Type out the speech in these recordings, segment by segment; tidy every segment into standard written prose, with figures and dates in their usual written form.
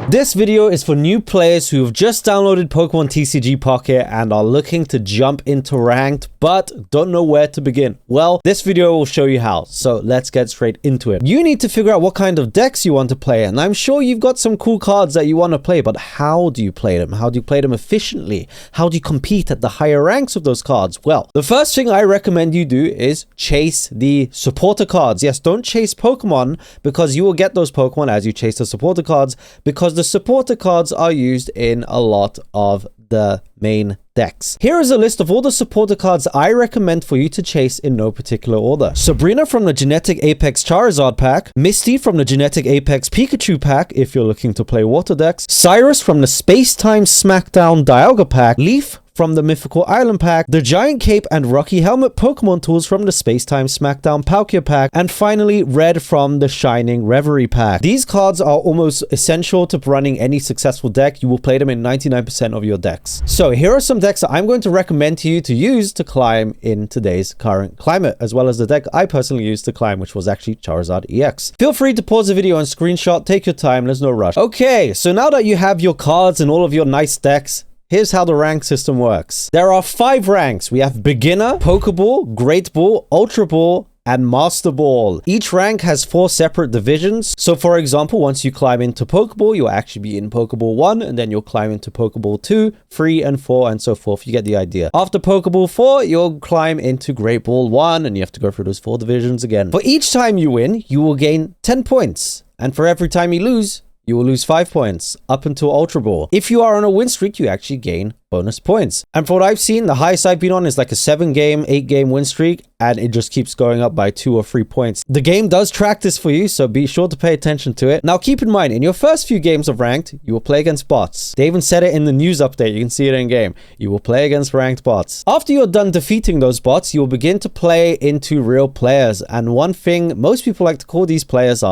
This video is for new players who have just downloaded Pokemon TCG Pocket and are looking to jump into ranked but don't know where to begin. Well, this video will show you how, so let's get straight into it. You need to figure out what kind of decks you want to play, and I'm sure you've got some cool cards that you want to play, but how do you play them? How do you play them efficiently? How do you compete at the higher ranks of those cards? Well, the first thing I recommend you do is chase the supporter cards. Yes, don't chase Pokemon, because you will get those Pokemon as you chase the supporter cards, because the supporter cards are used in a lot of the main decks. Here is a list of all the supporter cards I recommend for you to chase in no particular order. Sabrina from the Genetic Apex Charizard pack, Misty from the Genetic Apex Pikachu pack if you're looking to play water decks, Cyrus from the Space Time Smackdown Dialga pack, Leaf from the Mythical Island pack, the Giant Cape and Rocky Helmet Pokemon tools from the Space Time Smackdown Palkia pack, and finally Red from the Shining Reverie pack. These cards are almost essential to running any successful deck. You will play them in 99% of your decks. So here are some decks that I'm going to recommend to you to use to climb in today's current climate, as well as the deck I personally used to climb, which was actually Charizard EX. Feel free to pause the video and screenshot. Take your time. There's no rush. Okay, so now that you have your cards and all of your nice decks, here's how the rank system works. There are 5 ranks. We have Beginner, Pokeball, Great Ball, Ultra Ball, and Master Ball. Each rank has 4 separate divisions. So for example, once you climb into Pokeball, you'll actually be in Pokeball 1, and then you'll climb into Pokeball 2, 3, and 4, and so forth. You get the idea. After Pokeball 4, you'll climb into Great Ball 1, and you have to go through those 4 divisions again. For each time you win, you will gain 10 points. And for every time you lose, you will lose 5 points up until Ultra Ball. If you are on a win streak, you actually gain bonus points. And for what I've seen, the highest I've been on is like a 7-game, 8-game win streak, and it just keeps going up by 2 or 3 points. The game does track this for you, so be sure to pay attention to it. Now keep in mind, in your first few games of ranked, you will play against bots. They even said it in the news update. You can see it in game. You will play against ranked bots. After you're done defeating those bots, you will begin to play into real players. And one thing most people like to call these players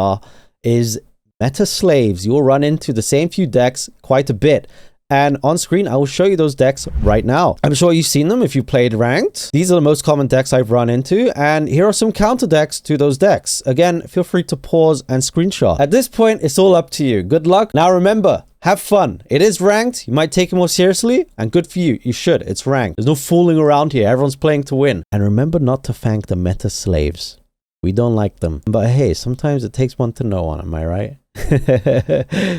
is meta slaves. You will run into the same few decks quite a bit. And on screen, I will show you those decks right now. I'm sure you've seen them if you played ranked. These are the most common decks I've run into. And here are some counter decks to those decks. Again, feel free to pause and screenshot. At this point, it's all up to you. Good luck. Now remember, have fun. It is ranked. You might take it more seriously, and good for you. You should. It's ranked. There's no fooling around here. Everyone's playing to win. And remember not to thank the meta slaves. We don't like them. But hey, sometimes it takes one to know one. Am I right?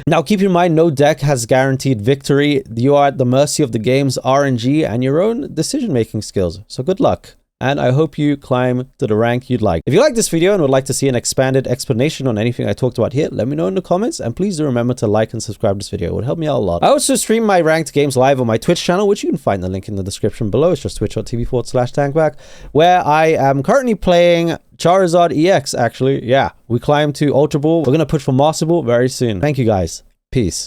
Now keep in mind, no deck has guaranteed victory. You are at the mercy of the game's RNG and your own decision-making skills. So good luck. And I hope you climb to the rank you'd like. If you like this video and would like to see an expanded explanation on anything I talked about here, let me know in the comments. And please do remember to like and subscribe to this video. It would help me out a lot. I also stream my ranked games live on my Twitch channel, which you can find the link in the description below. It's just twitch.tv/Dankbak, where I am currently playing Charizard EX, actually. Yeah, we climb to Ultra Ball. We're going to push for Master Ball very soon. Thank you guys. Peace.